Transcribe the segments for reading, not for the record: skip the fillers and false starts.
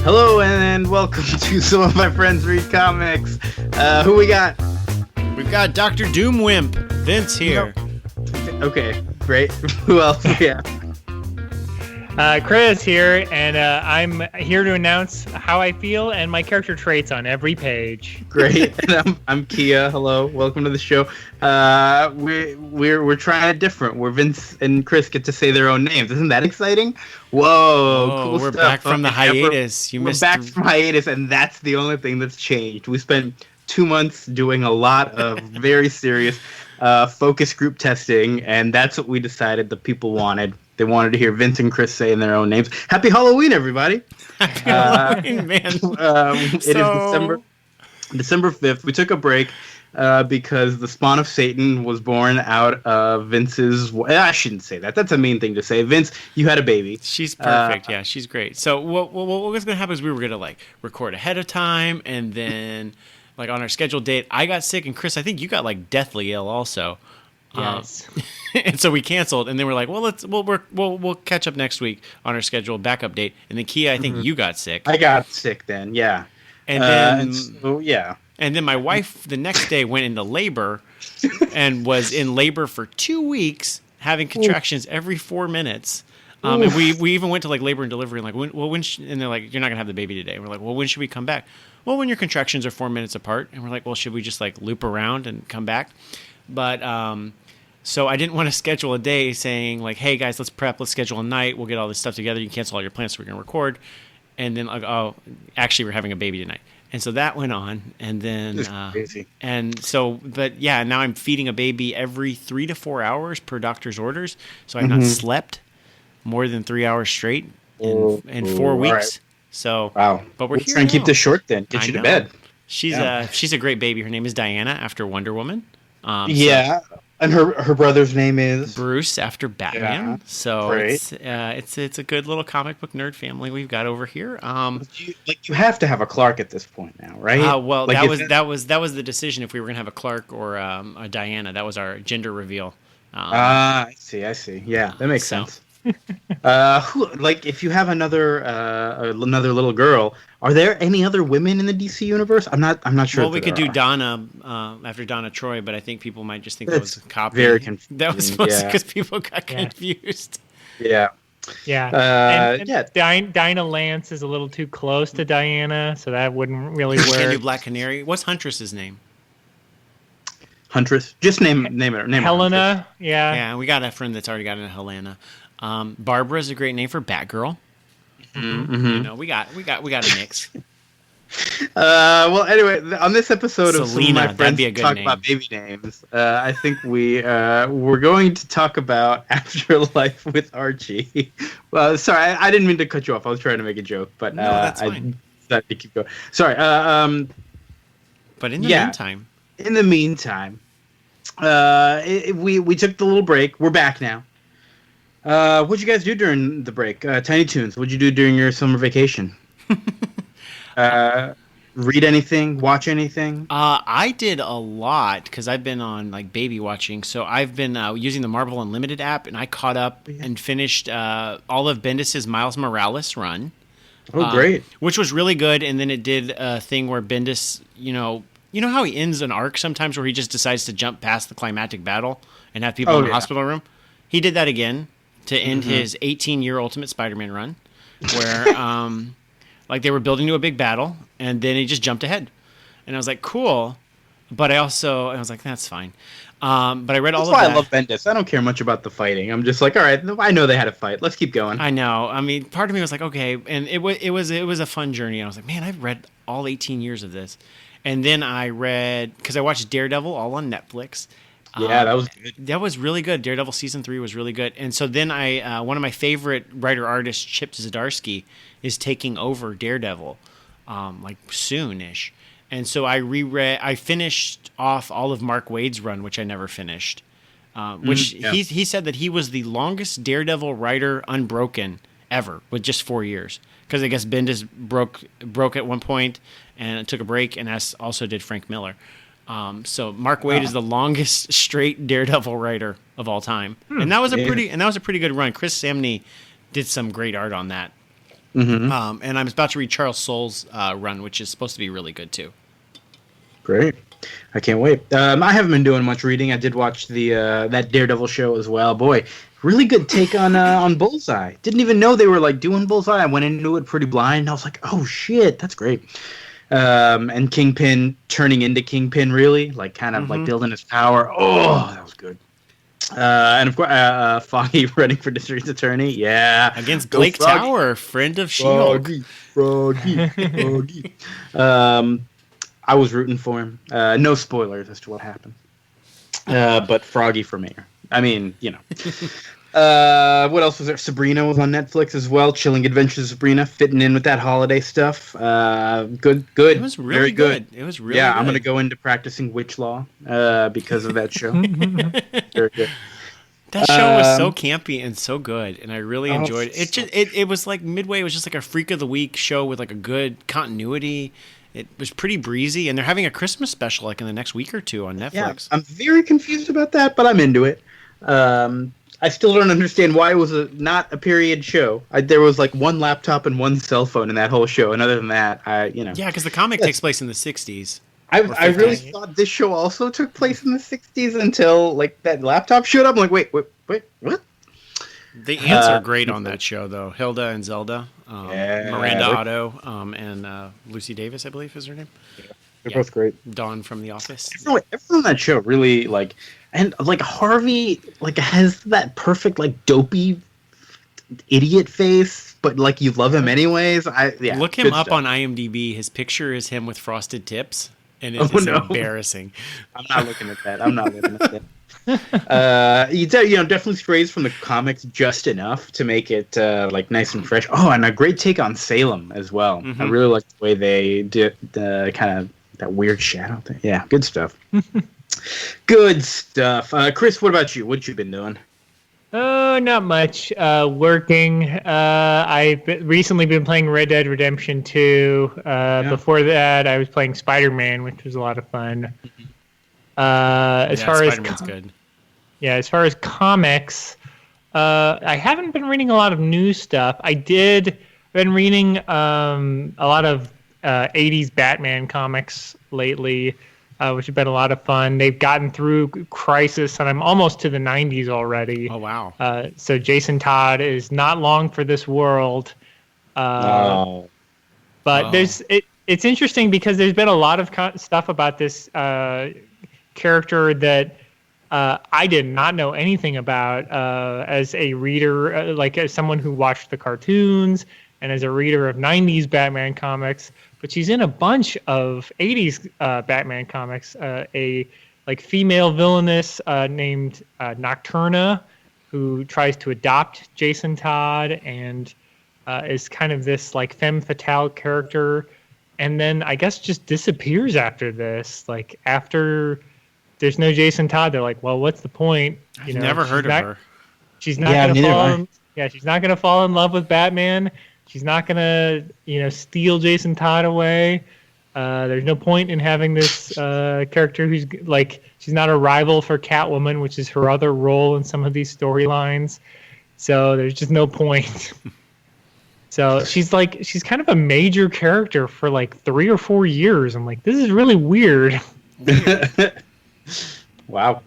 Hello and welcome to Some of My Friends Read Comics. Who we got? We've got Dr. Doomwimp, Vince here. Okay, great. Who else we have? Chris here, and I'm here to announce how I feel and my character traits on every page. Great. And I'm Kia. Hello, welcome to the show. We're trying it different. Where Vince and Chris get to say their own names. Isn't that exciting? Whoa, cool we're stuff. back from the hiatus. We're back from hiatus, and that's the only thing that's changed. We spent 2 months doing a lot of very serious focus group testing, and that's what we decided the people wanted. They wanted to hear Vince and Chris saying their own names. Happy Halloween, everybody! Happy Halloween, man. It is December 5th. We took a break because the spawn of Satan was born out of Vince's... I shouldn't say that. That's a mean thing to say. Vince, you had a baby. She's perfect. Yeah, she's great. So what was going to happen is we were going to record ahead of time, and then on our scheduled date, I got sick, and Chris, I think you got deathly ill also. Yes. And so we canceled, and then we're like, well, we'll catch up next week on our scheduled backup date. And then Kia, I think you got sick. I got sick then, yeah. And then And then my wife the next day went into labor, and was in labor for 2 weeks, having contractions every 4 minutes. And we even went to labor and delivery, and and they're like, you're not gonna have the baby today. And we're like, well, when should we come back? Well, when your contractions are 4 minutes apart. And we're like, well, should we just loop around and come back? But so I didn't want to schedule a day saying hey guys, let's prep, let's schedule a night, we'll get all this stuff together, you can cancel all your plans so we're gonna record, and then actually we're having a baby tonight. And so that went on, and then crazy. And so, but yeah, now I'm feeding a baby every 3 to 4 hours per doctor's orders, so I've not slept more than 3 hours straight in 4 weeks. Right. So wow, but we're here. Try and keep this short then. Get you to bed. She's a great baby. Her name is Diana, after Wonder Woman. And her brother's name is Bruce, after Batman. Yeah. So great. It's a good little comic book nerd family we've got over here. You have to have a Clark at this point now, right? Well, that was the decision if we were gonna have a Clark or a Diana. That was our gender reveal. I see. Yeah, that makes sense. If you have another little girl, are there any other women in the DC universe? I'm not sure. Well, we could do Donna after Donna Troy, but I think people might just think that was a copy. Very confusing. That was supposed because people got confused. Yeah. Dinah Lance is a little too close to Diana, so that wouldn't really work. Can do Black Canary. What's Huntress's name? Huntress. Just name it. Helena. Yeah. Yeah, we got a friend that's already got a Helena. Barbara's a great name for Batgirl. Mm-hmm. We got a mix. Well, anyway, on this episode of Some of My Friends Talk About Baby Names, I think we're going to talk about Afterlife with Archie. Well, sorry, I didn't mean to cut you off. I was trying to make a joke, but no, that's fine. I decided to keep going. Sorry. But in the meantime, we took the little break. We're back now. What'd you guys do during the break? Tiny Toons, what'd you do during your summer vacation? Read anything? Watch anything? I did a lot because I've been on baby watching. So I've been using the Marvel Unlimited app, and I caught up and finished all of Bendis's Miles Morales run. Oh, great! Which was really good. And then it did a thing where Bendis, you know how he ends an arc sometimes, where he just decides to jump past the climactic battle and have people in the hospital room. He did that again to end his 18-year Ultimate Spider-Man run, where they were building to a big battle, and then he just jumped ahead. And I was like, cool. But I was like, that's fine. But I read all of that. That's why I love Bendis. I don't care much about the fighting. I'm just like, all right, I know they had a fight. Let's keep going. I know. I mean, part of me was like, okay. And it was a fun journey. I was like, man, I've read all 18 years of this. And then I read, because I watched Daredevil all on Netflix. Yeah, that was good. That was really good. Daredevil season 3 was really good. And so then one of my favorite writer-artists, Chip Zdarsky, is taking over Daredevil, soon-ish. And so I finished off all of Mark Waid's run, which I never finished. He said that he was the longest Daredevil writer unbroken ever, with just 4 years. Because I guess Bendis broke at one point and took a break, and as also did Frank Miller. So Mark Waid is the longest straight Daredevil writer of all time, and that was a pretty good run. Chris Samney did some great art on that. And I'm about to read Charles Soule's run, which is supposed to be really good too. Great. I can't wait. I haven't been doing much reading. I did watch the that Daredevil show as well. Boy, really good take on Bullseye. Didn't even know they were like doing Bullseye. I went into it pretty blind. And I was like, oh shit, that's great. And Kingpin turning into Kingpin, really, like kind of like building his power. Oh, that was good. And of course, Foggy running for district attorney. Yeah, against Blake Tower, friend of She-Hulk. Froggy. I was rooting for him. No spoilers as to what happened. But Froggy for mayor. I mean, you know. What else was there? Sabrina was on Netflix as well. Chilling Adventures of Sabrina, fitting in with that holiday stuff. Good. It was really very good. It was really good. I'm going to go into practicing witch law because of that show. Very good. That show was so campy and so good, and I really enjoyed it. It was like midway. It was just like a freak of the week show with like a good continuity. It was pretty breezy, and they're having a Christmas special like in the next week or two on Netflix. Yeah, I'm very confused about that, but I'm into it. I still don't understand why it was not a period show. There was like one laptop and one cell phone in that whole show, and other than that, Yeah, because the comic takes place in the 60s. I really thought this show also took place in the 60s until like that laptop showed up. I'm like, wait, what? The ants are great on that show, though. Hilda and Zelda, Miranda Otto, and Lucy Davis, I believe is her name. Yeah, they're both great. Dawn from The Office. Everyone on that show really like, and like Harvey like has that perfect like dopey idiot face, but like you love him anyways. Look him up on IMDb. His picture is him with frosted tips, and it is embarrassing. I'm not looking at that. Definitely strays from the comics just enough to make it like nice and fresh. Oh, and a great take on Salem as well. I really like the way they did the kind of that weird shadow thing. Yeah, good stuff. Good stuff. Chris, what about you? What you been doing? Oh, not much. Working. I've recently been playing Red Dead Redemption 2. Before that, I was playing Spider-Man, which was a lot of fun. As far as comics, I haven't been reading a lot of new stuff. I've been reading a lot of 80s Batman comics lately, which have been a lot of fun. They've gotten through Crisis, and I'm almost to the 90s already. Oh, wow. So Jason Todd is not long for this world. But it's interesting because there's been a lot of stuff about this character that I did not know anything about as a reader, as someone who watched the cartoons and as a reader of 90s Batman comics. But she's in a bunch of 80s Batman comics. A female villainess named Nocturna, who tries to adopt Jason Todd and is kind of this like femme fatale character, and then I guess just disappears after this. Like after there's no Jason Todd, they're like, well, what's the point? I've never heard of her. She's not gonna fall. She's not gonna fall in love with Batman. She's not gonna, steal Jason Todd away. There's no point in having this character who's like, she's not a rival for Catwoman, which is her other role in some of these storylines. So there's just no point. So she's kind of a major character for like 3 or 4 years. I'm like, this is really weird. Wow.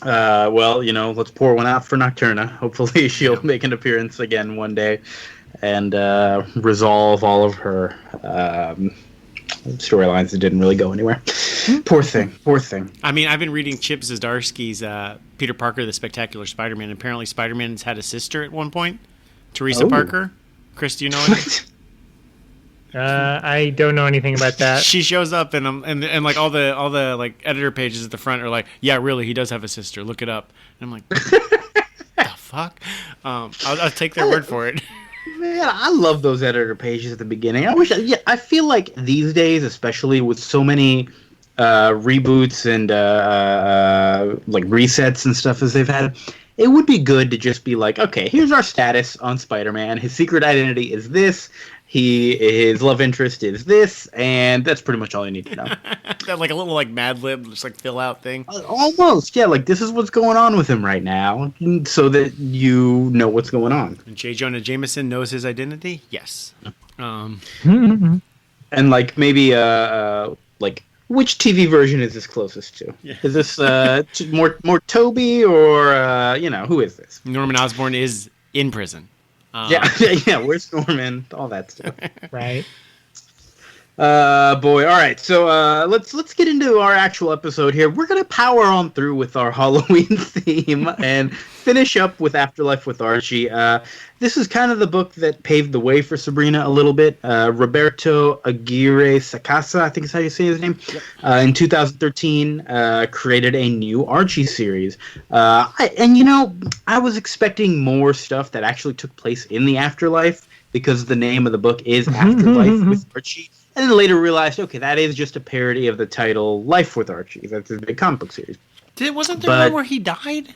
Well, let's pour one out for Nocturna. Hopefully she'll make an appearance again one day and resolve all of her storylines that didn't really go anywhere. Poor thing. I mean, I've been reading Chip Zdarsky's Peter Parker, the Spectacular Spider-Man. Apparently Spider-Man's had a sister at one point, Teresa Parker. Chris, do you know it? I don't know anything about that. She shows up and like all the like editor pages at the front are like, yeah, really, he does have a sister. Look it up. And I'm like, the fuck? I'll take their word for it. Man, I love those editor pages at the beginning. I feel like these days, especially with so many reboots and like resets and stuff as they've had, it would be good to just be like, okay, here's our status on Spider-Man. His secret identity is this. His love interest is this, and that's pretty much all you need to know. That like a little like Mad Lib, just like fill out thing. Almost, yeah. Like this is what's going on with him right now, so that you know what's going on. And J. Jonah Jameson knows his identity. Yes. And like maybe like which TV version is this closest to? Yeah. Is this more Toby or who is this? Norman Osborn is in prison. Yeah. Where's Norman? All that stuff. Right. Boy. All right. So let's get into our actual episode here. We're gonna power on through with our Halloween theme and finish up with Afterlife with Archie. This is kind of the book that paved the way for Sabrina a little bit. Roberto Aguirre Sacasa, I think is how you say his name, in 2013 created a new Archie series. I was expecting more stuff that actually took place in the afterlife because the name of the book is Afterlife with Archie. And then later realized, okay, that is just a parody of the title Life with Archie. That's his big comic book series. Wasn't there one where he died?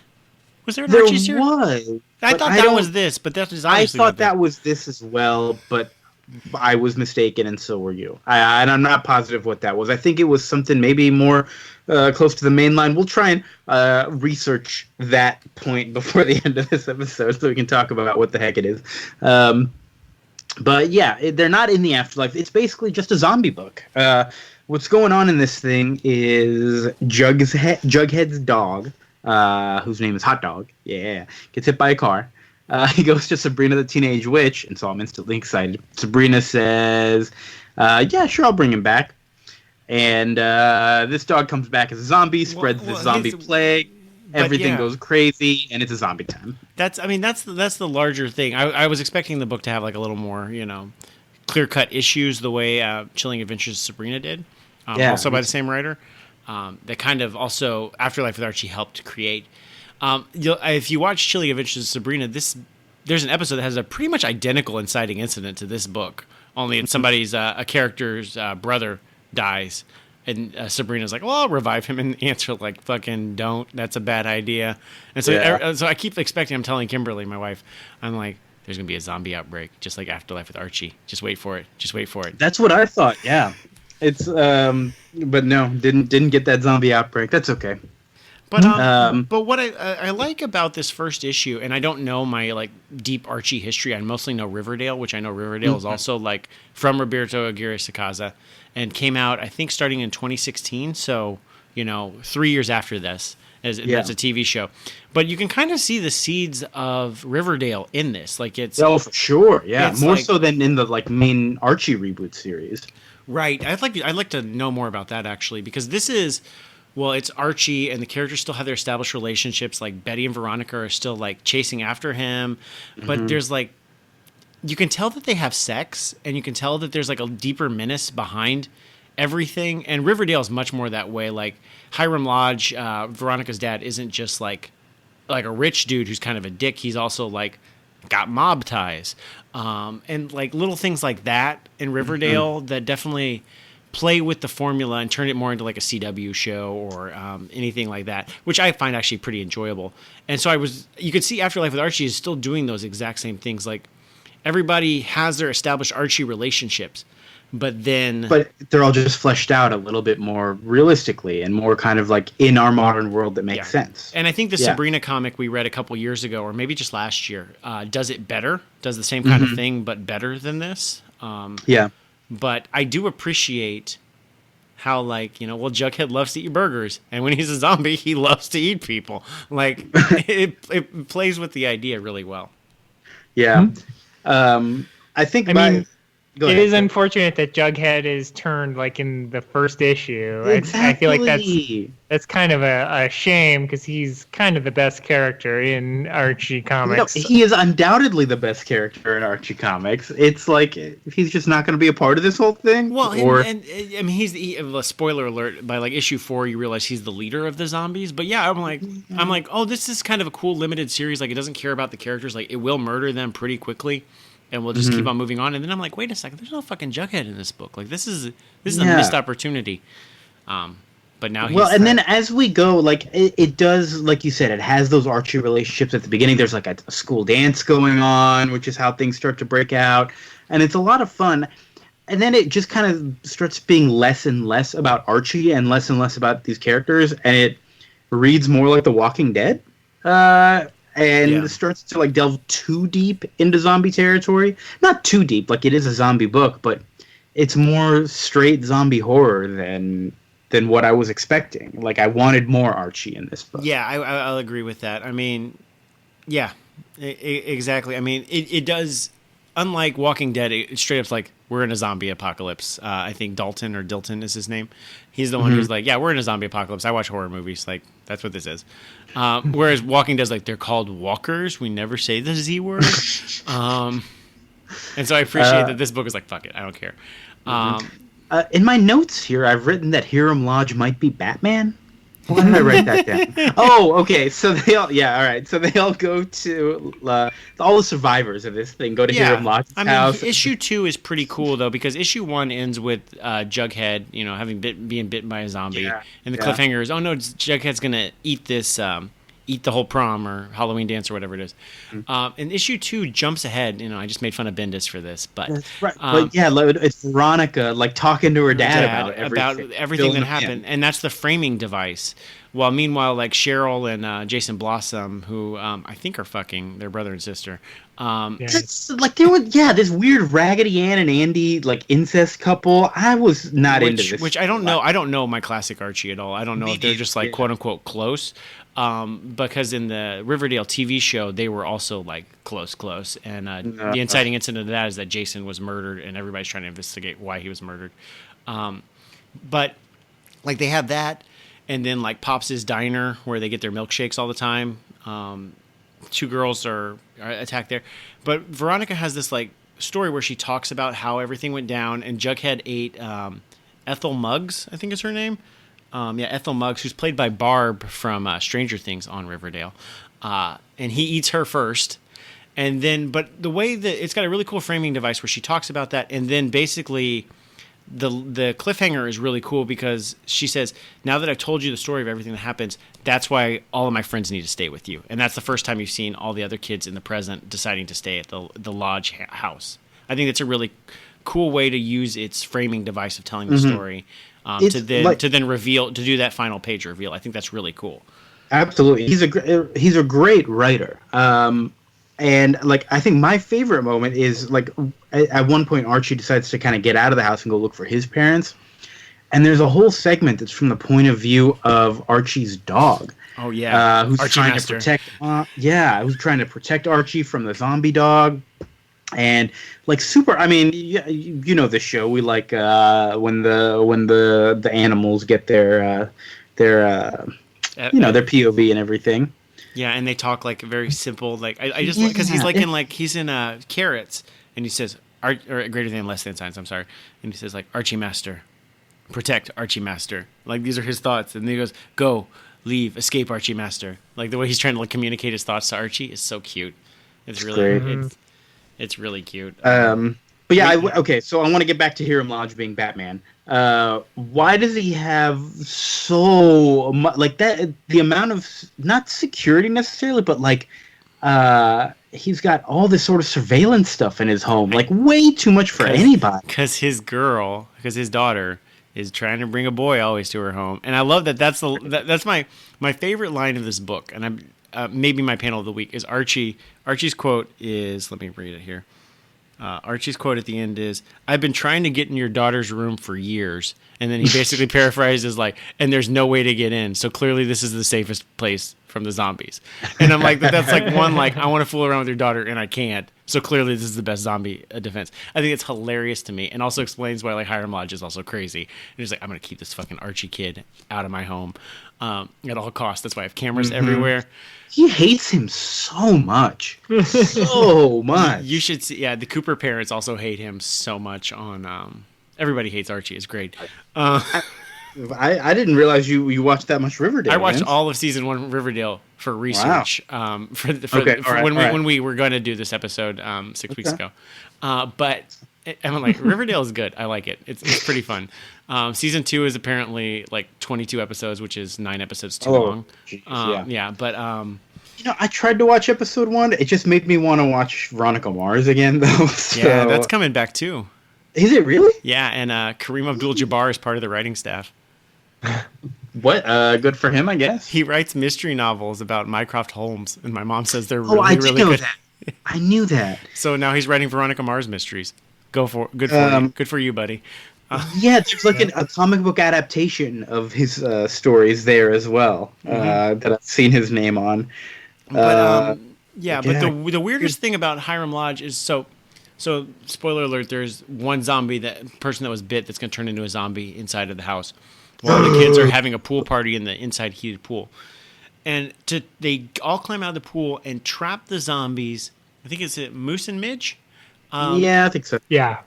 Was there an Archie series? There was. I thought that was this, but that is obviously I thought that was this as well, but I was mistaken, and so were you. And I'm not positive what that was. I think it was something maybe more close to the main line. We'll try and research that point before the end of this episode so we can talk about what the heck it is. But yeah, they're not in the afterlife. It's basically just a zombie book. What's going on in this thing is Jughead's dog, whose name is Hot Dog, gets hit by a car. He goes to Sabrina the Teenage Witch, and so I'm instantly excited. Sabrina says, yeah, sure, I'll bring him back. And this dog comes back as a zombie, spreads the zombie plague. Everything goes crazy, and it's a zombie time. That's the larger thing. I was expecting the book to have like a little more, clear-cut issues the way Chilling Adventures of Sabrina did. Also by the same writer. That kind of also Afterlife with Archie helped create. If you watch Chilling Adventures of Sabrina, there's an episode that has a pretty much identical inciting incident to this book. Only it's somebody's a character's brother dies. And Sabrina's like, well, I'll revive him. And the answer, like, fucking don't. That's a bad idea. And so, so I keep expecting, I'm telling Kimberly, my wife, I'm like, there's going to be a zombie outbreak, just like Afterlife with Archie. Just wait for it. Just wait for it. That's what I thought, yeah. It's, but no, didn't get that zombie outbreak. That's okay. But what I like about this first issue, and I don't know my like deep Archie history. I mostly know Riverdale, which I know Riverdale is also like from Roberto Aguirre Sacasa, and came out I think starting in 2016. So 3 years after this, as a TV show. But you can kind of see the seeds of Riverdale in this. Like it's for sure, yeah, more so than in the like main Archie reboot series. Right. I'd like to know more about that actually, because this is. Well, it's Archie, and the characters still have their established relationships. Like Betty and Veronica are still like chasing after him, but there's like, you can tell that they have sex, and you can tell that there's like a deeper menace behind everything. And Riverdale is much more that way. Like Hiram Lodge, Veronica's dad, isn't just like a rich dude who's kind of a dick. He's also like got mob ties, and like little things like that in Riverdale that definitely play with the formula and turn it more into like a CW show or anything like that, which I find actually pretty enjoyable. And so you could see Afterlife with Archie is still doing those exact same things. Like everybody has their established Archie relationships, but they're all just fleshed out a little bit more realistically and more kind of like in our modern world that makes sense. And I think the Sabrina comic we read a couple years ago, or maybe just last year, does it better, does the same kind of thing, but better than this. But I do appreciate how, like, Jughead loves to eat burgers, and when he's a zombie, he loves to eat people. Like, it plays with the idea really well. Yeah. I think it is unfortunate that Jughead is turned like in the first issue. Exactly. I feel like that's kind of a shame because he's kind of the best character in Archie comics. He is undoubtedly the best character in Archie comics. It's like he's just not going to be a part of this whole thing. Well, and I mean, he's a spoiler alert. By like issue 4, you realize he's the leader of the zombies. But yeah, I'm like, oh, this is kind of a cool limited series. Like, it doesn't care about the characters. Like, it will murder them pretty quickly. And we'll just keep on moving on. And then I'm like, wait a second, there's no fucking Jughead in this book. Like, this is a missed opportunity. But now he's... Well, and then as we go, like, it does, like you said, it has those Archie relationships at the beginning. There's, like, a school dance going on, which is how things start to break out. and it's a lot of fun. And then it just kind of starts being less and less about Archie and less about these characters, and it reads more like The Walking Dead, and starts to like delve too deep into zombie territory. Not too deep, like it is a zombie book, but it's more straight zombie horror than what I was expecting. Like I wanted more Archie in this book. Yeah, I'll agree with that. I mean, yeah, exactly. I mean, it does. Unlike Walking Dead, it straight up's like, we're in a zombie apocalypse. I think Dilton is his name. He's the one who's like, yeah, we're in a zombie apocalypse. I watch horror movies. Like, that's what this is. Whereas Walking Dead's like, they're called walkers. We never say the Z word. And so I appreciate that this book is like, fuck it. I don't care. In my notes here, I've written that Hiram Lodge might be Batman. Why did I write that down? Oh, okay. So they all, all right. So they all go to all the survivors of this thing go to Hiram Lodge's house. Issue 2 is pretty cool though, because issue 1 ends with Jughead, having being bitten by a zombie, and the cliffhanger is, oh no, Jughead's gonna eat this. Eat the whole prom or Halloween dance or whatever it is. And issue 2 jumps ahead. I just made fun of Bendis for this, but that's right. But it's Veronica like talking to her dad about everything that happened, and that's the framing device. While meanwhile, like Cheryl and Jason Blossom, who I think are fucking their brother and sister. It's like they were this weird Raggedy Ann and Andy like incest couple. I was not into this. Which I don't know. I don't know my classic Archie at all. I don't know if they're just like quote unquote close. Because in the Riverdale TV show, they were also like close, and the inciting incident of that is that Jason was murdered, and everybody's trying to investigate why he was murdered. But like they have that, and then like Pops' Diner where they get their milkshakes all the time. 2 girls are attacked there, but Veronica has this like story where she talks about how everything went down, and Jughead ate Ethel Muggs, I think is her name. Ethel Muggs, who's played by Barb from Stranger Things on Riverdale. And he eats her first. And then, but the way that it's got a really cool framing device where she talks about that. And then basically the cliffhanger is really cool because she says, now that I've told you the story of everything that happens, that's why all of my friends need to stay with you. And that's the first time you've seen all the other kids in the present deciding to stay at the lodge house. I think it's a really cool way to use its framing device of telling the story. To then reveal, to do that final page reveal. I think that's really cool. Absolutely, he's a great writer. And like I think my favorite moment is like at one point Archie decides to kind of get out of the house and go look for his parents, and there's a whole segment that's from the point of view of Archie's dog. Oh yeah, who's Archie trying Master. to protect? Who's trying to protect Archie from the zombie dog. And like super, I mean, you know the show. We like when the animals get their POV and everything. Yeah, and they talk like very simple. Like I just because he's like he's in carrots, and he says or greater than less than signs. I'm sorry, and he says like Archie Master, protect Archie Master. Like these are his thoughts, and then he goes go, leave, escape Archie Master. Like the way he's trying to like communicate his thoughts to Archie is so cute. It's really It's really cute. But yeah, okay. So I want to get back to Hiram Lodge being Batman. Why does he have so much like that? The amount of not security necessarily, but like he's got all this sort of surveillance stuff in his home, like way too much for anybody. Because his daughter is trying to bring a boy always to her home, and I love that. That's my favorite line of this book, and I'm. Maybe my panel of the week is Archie. Archie's quote is, let me read it here. Archie's quote at the end is, I've been trying to get in your daughter's room for years. And then he basically paraphrases like, and there's no way to get in. So clearly this is the safest place from the zombies. And I'm like, that's like one, like, I want to fool around with your daughter and I can't. So clearly this is the best zombie defense. I think it's hilarious to me and also explains why like Hiram Lodge is also crazy. And he's like, I'm going to keep this fucking Archie kid out of my home at all costs. That's why I have cameras everywhere. He hates him so much. So much. You should see. Yeah, the Cooper parents also hate him so much on... Everybody hates Archie. It's great. I didn't realize you watched that much Riverdale. I watched Vince. all of season 1 of Riverdale for research. Wow. When we were going to do this episode 6 weeks ago. But I'm like, Riverdale is good. I like it. It's pretty fun. Season 2 is apparently like 22 episodes, which is 9 episodes too long. Geez, but I tried to watch episode 1. It just made me want to watch Veronica Mars again, though. So. Yeah, that's coming back too. Is it really? Yeah, and Kareem Abdul-Jabbar is part of the writing staff. What? Good for him, I guess. He writes mystery novels about Mycroft Holmes, and my mom says they're really, I did really know good. that. I knew that. So now he's writing Veronica Mars mysteries. Good for you. Good for you, buddy. Yeah, there's like a comic book adaptation of his stories there as well that I've seen his name on. But but the weirdest thing about Hiram Lodge is so spoiler alert, there's one person that was bit that's going to turn into a zombie inside of the house while the kids are having a pool party in the inside heated pool. And they all climb out of the pool and trap the zombies. I think it's Moose and Midge. Yeah, I think so. Yeah.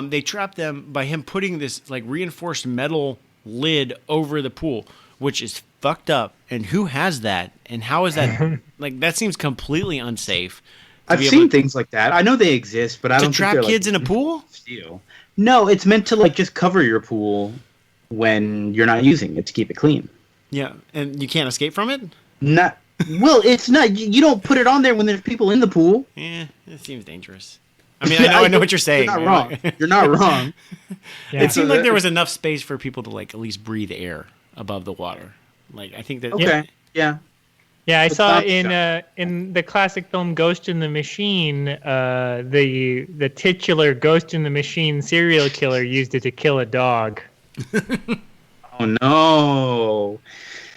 They trap them by him putting this like reinforced metal lid over the pool, which is fucked up. And who has that? And how is that? Like, that seems completely unsafe. I've seen things like that. I know they exist, but I don't think trap kids in a pool. Steal. No, it's meant to like just cover your pool when you're not using it to keep it clean. Yeah, and you can't escape from it. Not well. It's not. You don't put it on there when there's people in the pool. Yeah, it seems dangerous. I mean, I know what you're saying. You're not wrong. You're not wrong. It seemed like there was enough space for people to like at least breathe air above the water. Like I think that. Okay. Yeah. Yeah, I saw in the classic film Ghost in the Machine, the titular Ghost in the Machine serial killer used it to kill a dog. Oh no!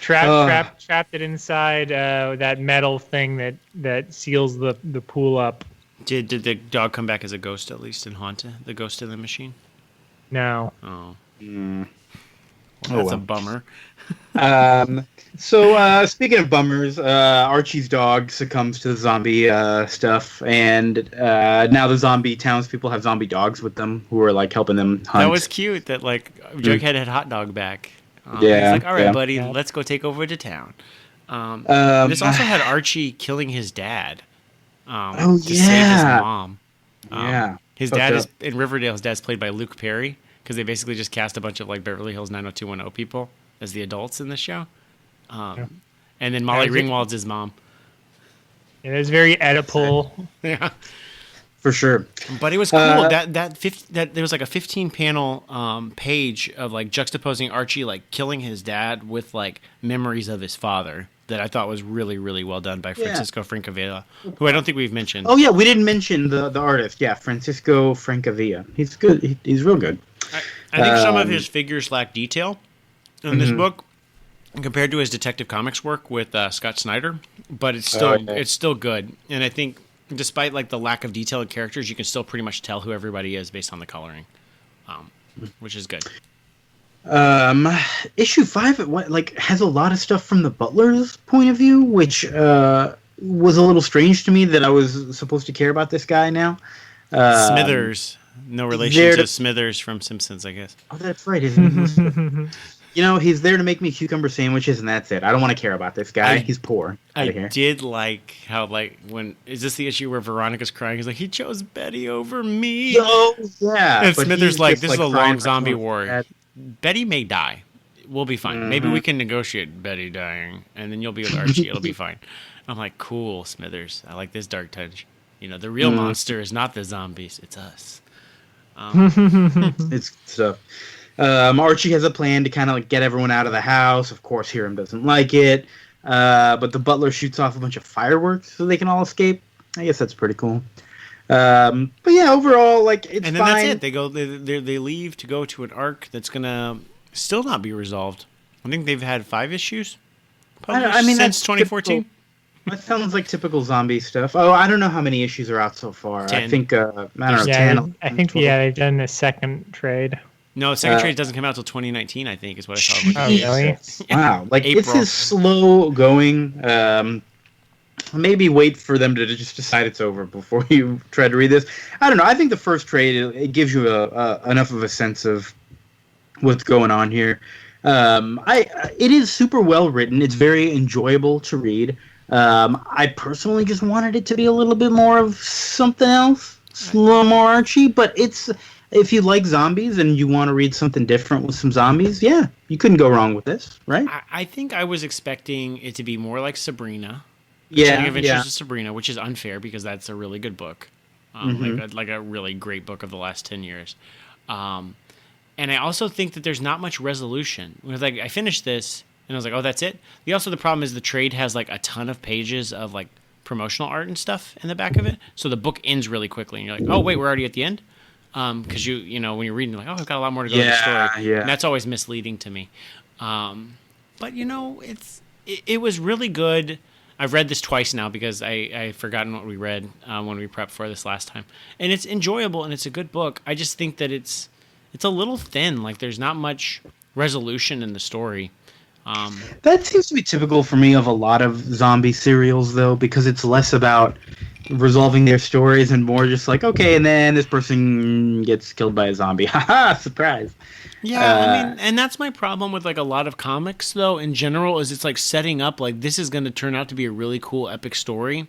Trapped it inside that metal thing that seals the pool up. Did the dog come back as a ghost at least and haunt the Ghost in the Machine? No. Oh. Mm. Well, that's a bummer. So speaking of bummers, Archie's dog succumbs to the zombie stuff, and now the zombie townspeople have zombie dogs with them who are like helping them hunt. That was cute. That like Jughead had hot dog back. Yeah, he's like, all right, buddy, Yeah. let's go take over to town. This also had Archie killing his dad. To save his mom. His dad is in Riverdale. His dad's played by Luke Perry because they basically just cast a bunch of like Beverly Hills 90210 people as the adults in this show. And then Molly Ringwald's his mom. It was very Oedipal. Yeah, for sure. But it was cool that there was like a 15-panel page of like juxtaposing Archie like killing his dad with like memories of his father that I thought was really, really well done by Francisco Francavilla, who I don't think we've mentioned. Oh yeah, we didn't mention the artist. Yeah, Francisco Francavilla. He's good. He's real good. I think some of his figures lack detail in this book compared to his Detective Comics work with Scott Snyder, but it's still good. And I think despite like the lack of detail in characters, you can still pretty much tell who everybody is based on the coloring, which is good. Issue 5 has a lot of stuff from the Butler's point of view, which was a little strange to me that I was supposed to care about this guy now. Smithers, no relation to Smithers from Simpsons, I guess. Oh, that's right. Isn't he? He's there to make me cucumber sandwiches, and that's it. I don't want to care about this guy. He's poor. I did like how is this the issue where Veronica's crying? He's like, he chose Betty over me. Yo, yeah. And Smithers like, this is a long zombie war. Betty may die. We'll be fine. Mm-hmm. Maybe we can negotiate Betty dying, and then you'll be with Archie. It'll be fine. I'm like, cool, Smithers. I like this dark touch. The real monster is not the zombies. It's us. It's stuff. Archie has a plan to kind of like get everyone out of the house. Of course, Hiram doesn't like it. But the butler shoots off a bunch of fireworks so they can all escape. I guess that's pretty cool. But yeah, overall, like, it's fine. And then that's it. They go. They leave to go to an arc that's gonna still not be resolved. I think they've had 5 issues published since 2014. That sounds like typical zombie stuff. Oh, I don't know how many issues are out so far. 10. I think I don't know. Yeah, 10. I think 12. They've done a second trade. No, the second trade doesn't come out until 2019. I think is what I saw. Oh, really? Wow, like April. This is slow going. Maybe wait for them to just decide it's over before you try to read this. I don't know. I think the first trade, it gives you enough of a sense of what's going on here. It is super well written. It's very enjoyable to read. I personally just wanted it to be a little bit more of something else, a little more Archie. But if you like zombies and you want to read something different with some zombies, yeah, you couldn't go wrong with this, right? I think I was expecting it to be more like Sabrina. Yeah, Adventures of Sabrina, which is unfair because that's a really good book, like a really great book of the last 10 years. And I also think that there's not much resolution. Like I finished this and I was like, oh, that's it. The problem is the trade has like a ton of pages of like promotional art and stuff in the back of it, so the book ends really quickly, and you're like, oh wait, we're already at the end. Because you know when you're reading, you're like, oh, I've got a lot more to go to the story. Yeah. And that's always misleading to me. But you know, it was really good. I've read this twice now because I've forgotten what we read when we prepped for this last time, and it's enjoyable and it's a good book. I just think that it's a little thin. Like there's not much resolution in the story. That seems to be typical for me of a lot of zombie serials, though, because it's less about resolving their stories and more just like, okay, and then this person gets killed by a zombie. Haha, surprise. Yeah, I mean, and that's my problem with like a lot of comics, though, in general, is it's like setting up like this is going to turn out to be a really cool epic story,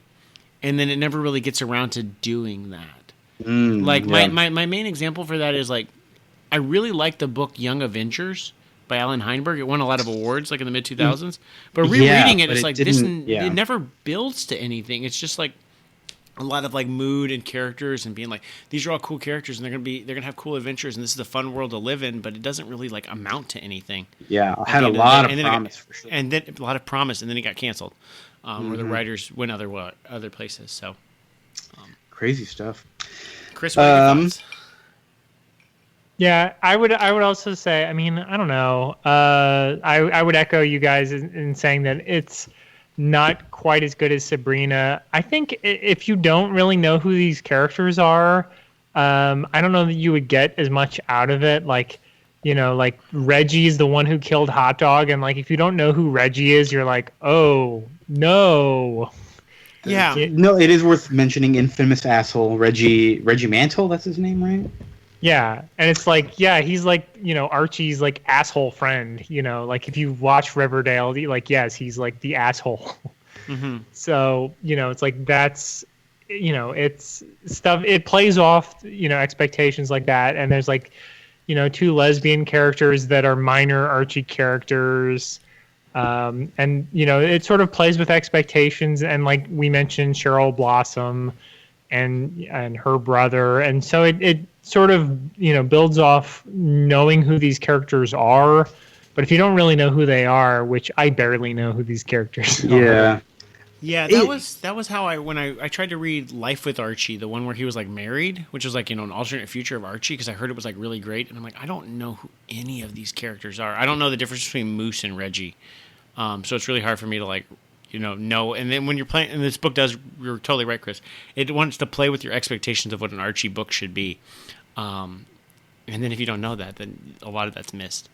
and then it never really gets around to doing that. My main example for that is like, I really like the book Young Avengers by Alan Heinberg. It won a lot of awards like in the mid 2000s, but rereading it's like this. It never builds to anything. It's just like a lot of like mood and characters and being like, these are all cool characters and they're gonna have cool adventures and this is a fun world to live in, but it doesn't really like amount to anything. Yeah, I had a lot of promise for sure. And then a lot of promise, and then it got canceled, where the writers went other places. So crazy stuff. Chris, what are your thoughts? Yeah, I would also say, I mean, I don't know. I would echo you guys in saying that it's not quite as good as Sabrina. I think if you don't really know who these characters are, I don't know that you would get as much out of it. Like, you know, like Reggie's the one who killed Hot Dog, and like if you don't know who Reggie is, you're like, oh no. Yeah. No, it is worth mentioning infamous asshole Reggie Mantle, that's his name, right? Yeah, and it's like, yeah, he's like, you know, Archie's like asshole friend, you know, like if you watch Riverdale, like, yes, he's like the asshole. Mm-hmm. So, you know, it's like that's, you know, it's stuff, it plays off, you know, expectations like that. And there's like, you know, two lesbian characters that are minor Archie characters. And, you know, it sort of plays with expectations. And like we mentioned, Cheryl Blossom and her brother. And so it sort of, you know, builds off knowing who these characters are. But if you don't really know who they are, which I barely know who these characters are. Yeah, that was how when I tried to read Life with Archie, the one where he was like married, which was like, you know, an alternate future of Archie, because I heard it was like really great, and I'm like, I don't know who any of these characters are. I don't know the difference between Moose and Reggie, so it's really hard for me to like, you know. And then when you're playing, and this book does, you're totally right, Chris. It wants to play with your expectations of what an Archie book should be, and then if you don't know that, then a lot of that's missed.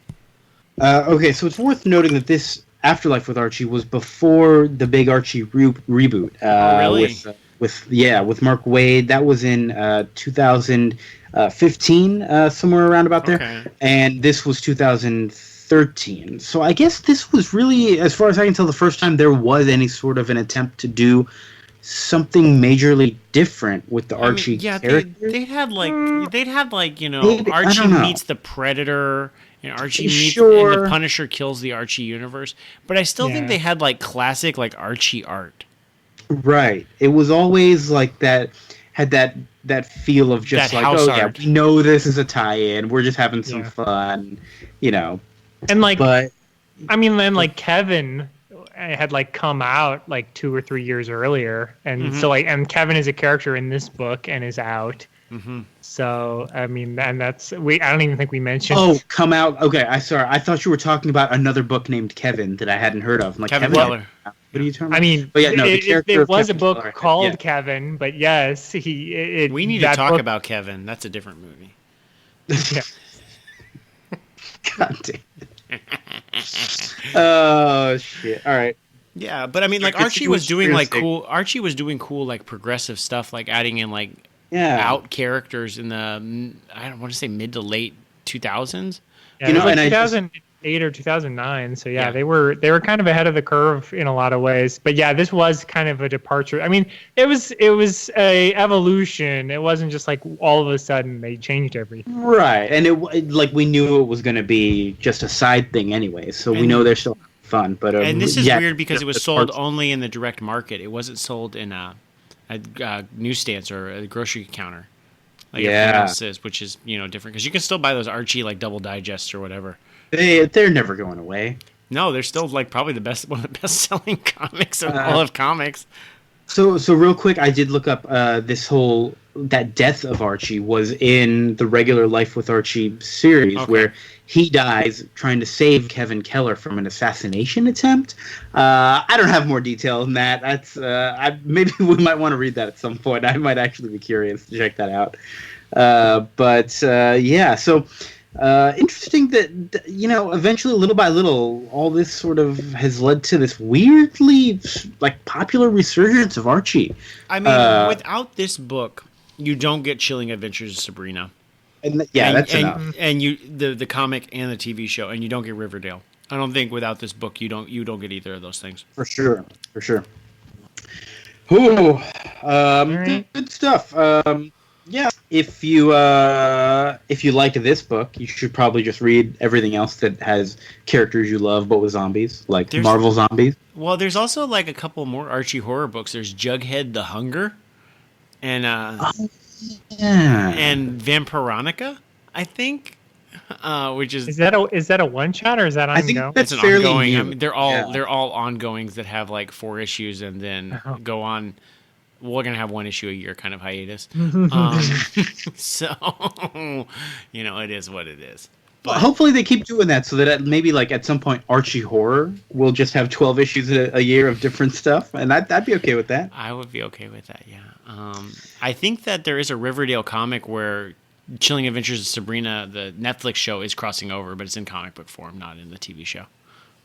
Okay, so it's worth noting that this Afterlife with Archie was before the big Archie reboot. Really? With Mark Waid. That was in 2015, somewhere around about there. Okay. And this was 2013. So I guess this was really, as far as I can tell, the first time there was any sort of an attempt to do something majorly different with the Archie character. They'd had like you know, Archie meets the Predator. And Archie meets, and the Punisher kills the Archie universe. But I still think they had like classic like Archie art. Right. It was always like that, had that feel of just that like, oh art. yeah, we know this is a tie-in. We're just having some fun, you know. And like, but I mean, then like Kevin had like come out like 2 or 3 years earlier, and so like, and Kevin is a character in this book and is out. Mm-hmm. So I mean, and that's I don't even think we mentioned. Oh, come out. Okay, I thought you were talking about another book named Kevin that I hadn't heard of. I'm like, Kevin Keller. What are you talking about? I mean, but yeah, no, the character it was a book Keller, called Kevin, but yes, we need to talk about Kevin. That's a different movie. Yeah. God damn it. Oh shit! All right. Yeah, but I mean, like Archie was doing like cool. Archie was doing cool, like progressive stuff, like adding in like out characters in the I don't want to say mid to late 2000s. Yeah, you know, like 2008 or 2009. So they were kind of ahead of the curve in a lot of ways. But yeah, this was kind of a departure. I mean, it was a evolution. It wasn't just like all of a sudden they changed everything. Right, and it like we knew it was going to be just a side thing anyway. So we know they're still fun. But and this is yeah, weird because it was the sold parts- only in the direct market. It wasn't sold in newsstands or a grocery counter like everything else is, which is different because you can still buy those Archie like double digests or whatever. They're never going away. No, they're still like probably one of the best selling comics of all of comics. So real quick, I did look up that death of Archie was in the regular Life with Archie series, where he dies trying to save Kevin Keller from an assassination attempt. I don't have more detail than that. That's maybe we might want to read that at some point. I might actually be curious to check that out. Yeah, so. Interesting that eventually, little by little, all this sort of has led to this weirdly like popular resurgence of Archie. I mean, without this book, you don't get Chilling Adventures of Sabrina. That's enough. And the comic and the TV show, and you don't get Riverdale. I don't think without this book you don't get either of those things. For sure. Ooh, good stuff. Yeah, if you liked this book, you should probably just read everything else that has characters you love, but with zombies, like Marvel Zombies. Well, there's also like a couple more Archie horror books. There's Jughead the Hunger, and and Vampironica, I think, which is that a one shot or is that ongoing? I think that's an fairly ongoing. new. I mean, they're all ongoings that have like 4 issues and then go on. We're gonna have 1 issue a year, kind of hiatus. So it is what it is. But well, hopefully they keep doing that so that maybe like at some point Archie Horror will just have 12 issues a year of different stuff, and I'd be okay with that. I would be okay with that. Yeah. I think that there is a Riverdale comic where Chilling Adventures of Sabrina, the Netflix show, is crossing over, but it's in comic book form, not in the TV show.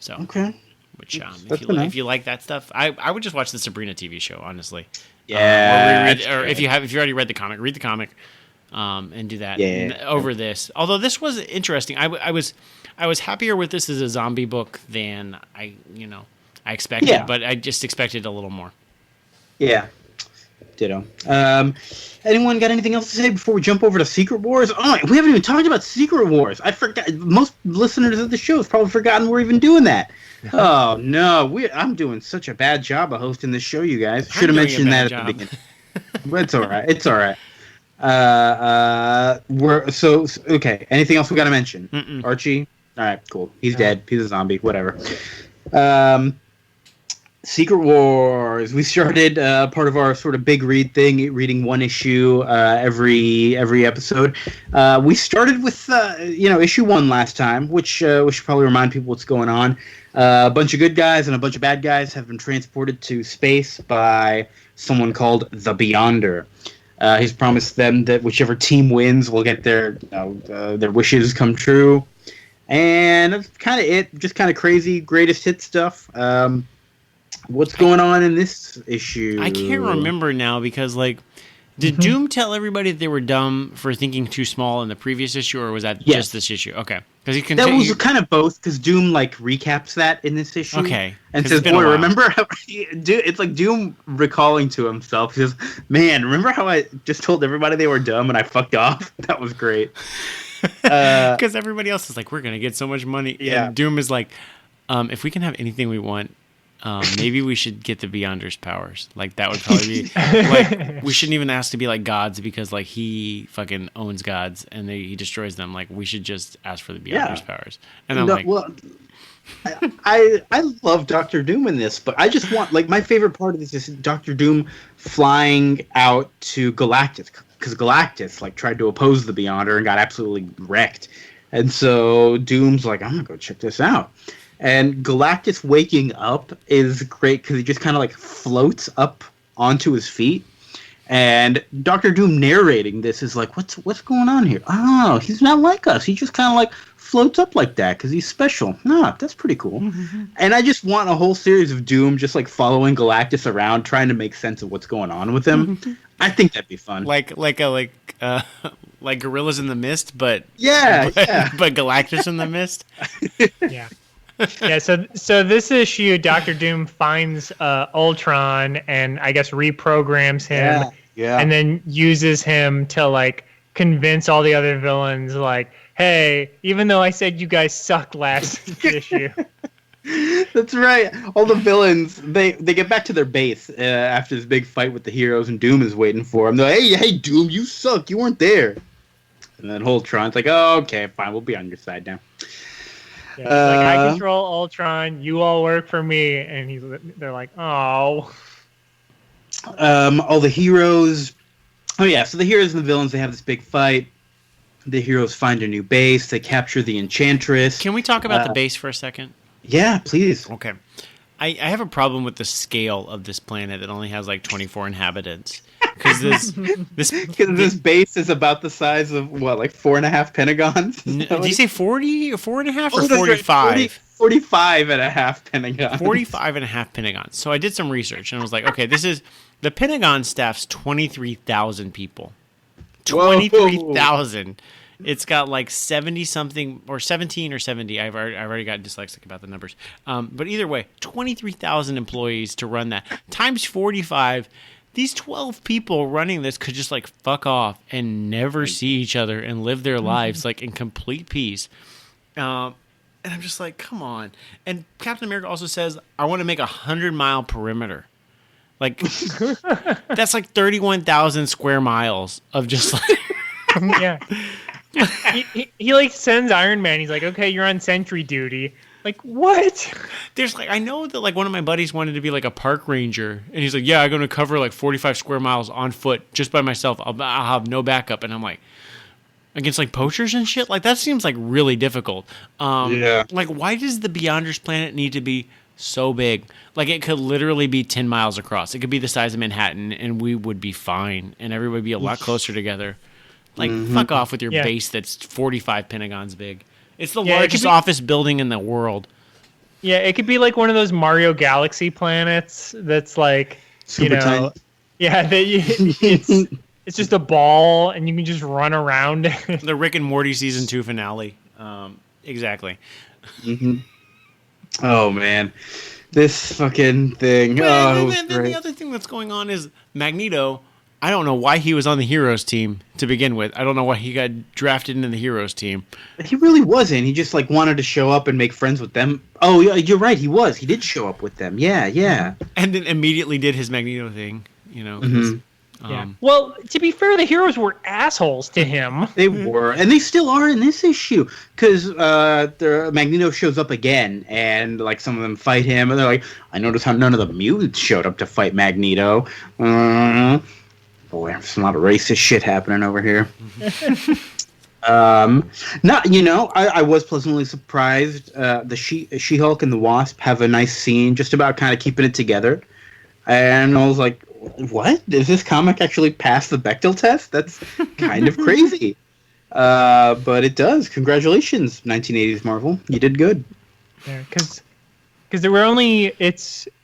So okay. Which if you like that stuff, I would just watch the Sabrina TV show, honestly. Yeah. Or if you already read the comic, read the comic, and do that over this. Although this was interesting, I was happier with this as a zombie book than I expected, but I just expected a little more. Yeah. Ditto. Anyone got anything else to say before we jump over to Secret Wars? Oh, we haven't even talked about Secret Wars. I forgot. Most listeners of the show have probably forgotten we're even doing that. Oh no, I'm doing such a bad job of hosting this show, you guys. Should have mentioned that at the beginning. But it's all right. It's all right. Okay. Anything else we got to mention? Mm-mm. Archie. All right, cool. He's dead. He's a zombie. Whatever. Secret Wars. We started part of our sort of big read thing, reading 1 issue every episode. We started with issue 1 last time, which we should probably remind people what's going on. A bunch of good guys and a bunch of bad guys have been transported to space by someone called the Beyonder. He's promised them that whichever team wins will get their wishes come true, and that's kind of it. Just kind of crazy greatest hit stuff. What's going on in this issue? I can't remember now because, did Doom tell everybody that they were dumb for thinking too small in the previous issue, or was that just this issue? Okay, because that was kind of both. Because Doom recaps that in this issue. Okay, and says, "Boy, remember how?" It's like Doom recalling to himself. He says, "Man, remember how I just told everybody they were dumb and I fucked off? That was great." Because everybody else is like, "We're gonna get so much money." Yeah. And Doom is like, "If we can have anything we want." Maybe we should get the Beyonder's powers. That would probably be we shouldn't even ask to be gods because he fucking owns gods and he destroys them. We should just ask for the Beyonder's powers. And I love Doctor Doom in this, but I just want my favorite part of this is Doctor Doom flying out to Galactus because Galactus tried to oppose the Beyonder and got absolutely wrecked, and so Doom's I'm gonna go check this out. And Galactus waking up is great because he just kind of floats up onto his feet. And Doctor Doom narrating this is what's going on here? Oh, he's not like us. He just kind of floats up like that because he's special. No, that's pretty cool. Mm-hmm. And I just want a whole series of Doom just following Galactus around, trying to make sense of what's going on with him. Mm-hmm. I think that'd be fun. Like Gorillas in the Mist, but but Galactus in the Mist. Yeah. Yeah, so this issue, Doctor Doom finds Ultron and I guess reprograms him, and then uses him to convince all the other villains, hey, even though I said you guys sucked last issue, That's right. All the villains, they get back to their base after this big fight with the heroes, and Doom is waiting for them. They're like, hey, Doom, you suck. You weren't there. And then Ultron's like, oh, okay, fine. We'll be on your side now. Yeah, it's like, I control Ultron. You all work for me. And they're like, oh. All the heroes. Oh, yeah. So the heroes and the villains, they have this big fight. The heroes find a new base. They capture the Enchantress. Can we talk about the base for a second? Yeah, please. Okay. I have a problem with the scale of this planet that only has like 24 inhabitants. Because this base is about the size of, what, like 4.5 pentagons? Did you say 40 or 4.5 or 45? 45 and a half pentagons. 45 and a half pentagons. So I did some research and I was like, okay, the Pentagon staff's 23,000 people. 23,000. It's got like 70 something or 17 or 70. I've already got dyslexic about the numbers. But either way, 23,000 employees to run that times 45. These 12 people running this could just like fuck off and never see each other and live their lives like in complete peace. And I'm just like, come on. And Captain America also says, I want to make 100-mile perimeter. Like, that's like 31,000 square miles of just like... Yeah. He like sends Iron Man. He's like, okay, you're on sentry duty. Like, what? There's like, I know that like one of my buddies wanted to be like a park ranger, and he's like, yeah, I'm going to cover like 45 square miles on foot just by myself. I'll have no backup. And I'm like, against like poachers and shit? Like, that seems like really difficult. Yeah. Like, why does the Beyonders planet need to be so big? Like, it could literally be 10 miles across. It could be the size of Manhattan, and we would be fine, and everybody would be a lot closer together. Like, fuck off with your base that's 45 pentagons big. It's the largest office building in the world. Yeah, it could be like one of those Mario Galaxy planets that's like, Super tiny. Yeah, it's just a ball, and you can just run around. The Rick and Morty season 2 finale. Exactly. Mm-hmm. Oh, man. This fucking thing. Then the other thing that's going on is Magneto. I don't know why he was on the Heroes team to begin with. I don't know why he got drafted into the Heroes team. He really wasn't. He just like wanted to show up and make friends with them. Oh, yeah, you're right. He was. He did show up with them. Yeah. And then immediately did his Magneto thing. You know. Yeah. Well, to be fair, the heroes were assholes to him. They were, and they still are in this issue, because Magneto shows up again, and like some of them fight him, and they're like, "I noticed how none of the mutants showed up to fight Magneto." Boy, there's a lot of racist shit happening over here. I was pleasantly surprised. The She-Hulk and the Wasp have a nice scene, just about kind of keeping it together, and I was like, what? Does this comic actually pass the Bechdel test? That's kind of crazy. But it does. Congratulations, 1980s Marvel. You did good. Yeah, because there were only...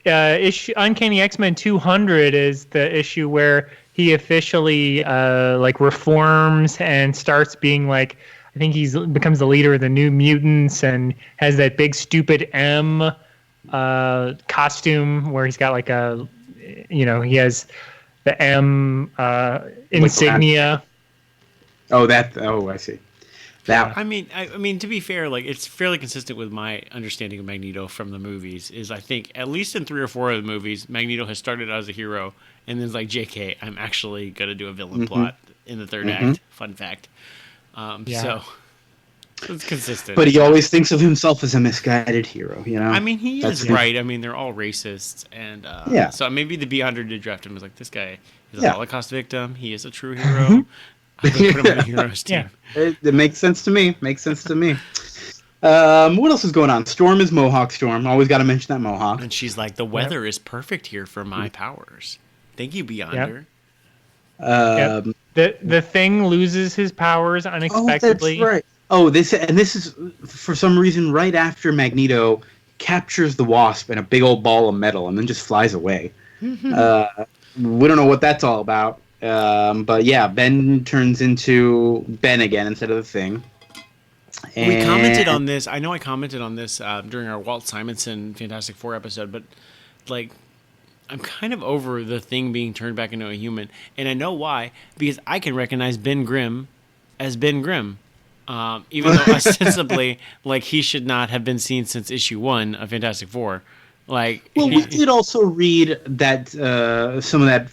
Uncanny X-Men 200 is the issue where he officially reforms and starts being like... I think he becomes the leader of the New Mutants and has that big stupid M costume where he's got like a... he has the M insignia. I see. That. I mean, to be fair, like it's fairly consistent with my understanding of Magneto from the movies. Is I think at least in 3 or 4 of the movies, Magneto has started out as a hero, and then it's like, JK, I'm actually gonna do a villain plot in the 3rd act. Fun fact. So it's consistent. But he always thinks of himself as a misguided hero, I mean, he is right. I mean, they're all racists, and so maybe the Beyonder did draft him as like, this guy is a Holocaust victim. He is a true hero. I'm gonna put him on the Heroes team. It makes sense to me. What else is going on? Storm is Mohawk Storm. Always got to mention that Mohawk. And she's like, the weather is perfect here for my powers. Thank you, Beyonder. The Thing loses his powers unexpectedly. Oh, that's right. Oh, this is for some reason right after Magneto captures the Wasp in a big old ball of metal and then just flies away. We don't know what that's all about. But yeah, Ben turns into Ben again instead of the Thing. And we commented on this. I know I commented on this during our Walt Simonson Fantastic Four episode, but like, I'm kind of over the Thing being turned back into a human, and I know why, because I can recognize Ben Grimm as Ben Grimm. Even though ostensibly, like, he should not have been seen since issue 1 of Fantastic Four. Like, well, we did also read that some of that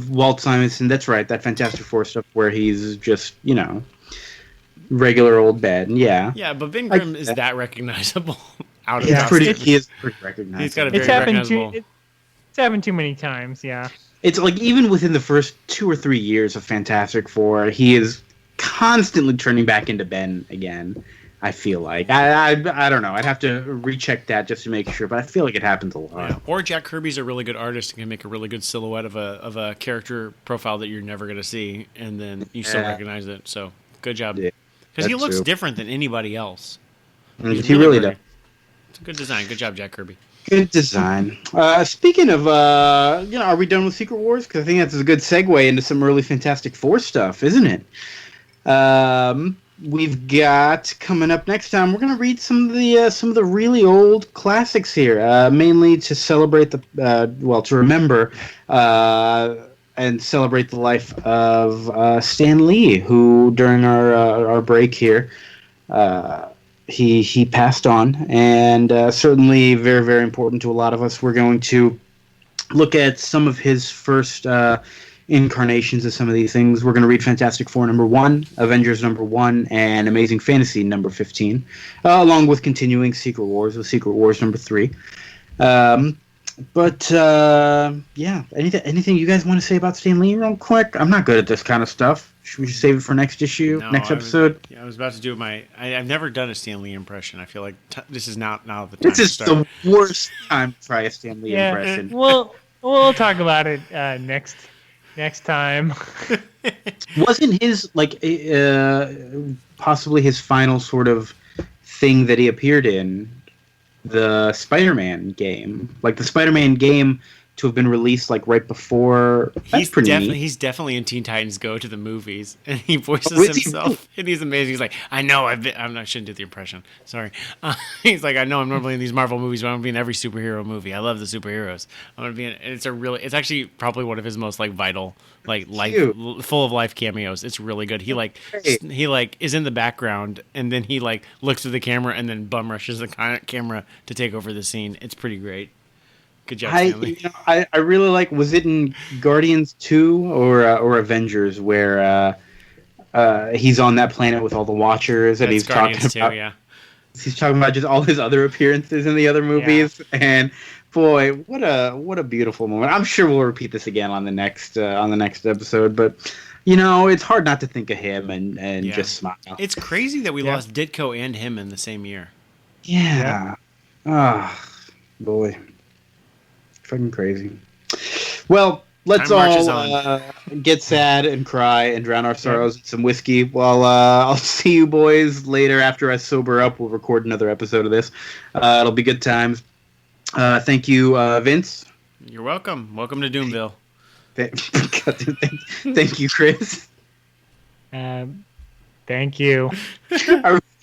Walt Simonson. That's right, that Fantastic Four stuff where he's just regular old Ben. Yeah. Yeah, but Ben Grimm is that recognizable out of he is pretty recognizable. He's got a very recognizable. It's happened too many times. Yeah. It's like even within the first 2 or 3 years of Fantastic Four, he is constantly turning back into Ben again. I feel like I don't know. I'd have to recheck that just to make sure, but I feel like it happens a lot. Yeah. Or Jack Kirby's a really good artist and can make a really good silhouette of a character profile that you're never going to see, and then you still recognize it. So good job, because he looks different than anybody else. He really does. It's a good design. Good job, Jack Kirby. Good design. Speaking of, are we done with Secret Wars? Because I think that's a good segue into some early Fantastic Four stuff, isn't it? We've got coming up next time. We're going to read some of the really old classics here, mainly to celebrate to remember and celebrate the life of Stan Lee, who during our break here. He passed on, and certainly very, very important to a lot of us. We're going to look at some of his first incarnations of some of these things. We're going to read Fantastic Four #1, Avengers #1, and Amazing Fantasy #15, along with continuing Secret Wars with Secret Wars #3. Anything you guys want to say about Stan Lee real quick? I'm not good at this kind of stuff. Should we just save it for next issue, next episode? I was about to do I've never done a Stan Lee impression. I feel like this is not now the time. This is the worst time to try a Stan Lee impression. We'll talk about it next time. Wasn't his possibly his final sort of thing that he appeared in the Spider-Man game? Like the Spider-Man game to have been released right before. That's pretty neat. He's definitely in Teen Titans Go to the movies, and he voices himself, and he's amazing. He's like, I know I shouldn't do the impression. Sorry. He's like, I know I'm normally in these Marvel movies, but I'm gonna be in every superhero movie. I love the superheroes. I'm gonna be in. It's actually probably one of his most vital, life, full of life cameos. It's really good. He is in the background, and then he looks to the camera, and then bum rushes the camera to take over the scene. It's pretty great. Good job, Stanley. I really was it in Guardians 2 or Avengers where he's on that planet with all the Watchers and he's talking about he's talking about just all his other appearances in the other movies, and boy, what a beautiful moment. I'm sure we'll repeat this again on the next episode, but it's hard not to think of him and just smile. It's crazy that we lost Ditko and him in the same year. Yeah. Oh, boy. Fucking crazy. Well, let's all get sad and cry and drown our sorrows in some whiskey. Well, I'll see you boys later after I sober up. We'll record another episode of this. It'll be good times. Thank you, Vince. You're welcome. Welcome to Doomville. Thank you, Chris. Thank you.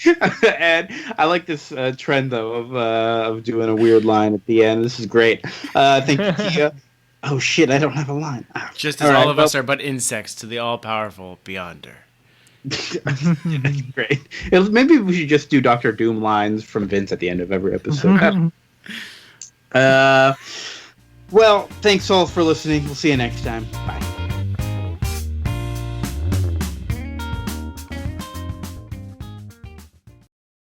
And I like this trend though of doing a weird line at the end. This is great. Thank you, Kia. Oh shit, I don't have a line. Just as all of us are but insects to the all-powerful Beyonder. Great. Maybe we should just do Dr. Doom lines from Vince at the end of every episode. Well, thanks all for listening. We'll see you next time. Bye.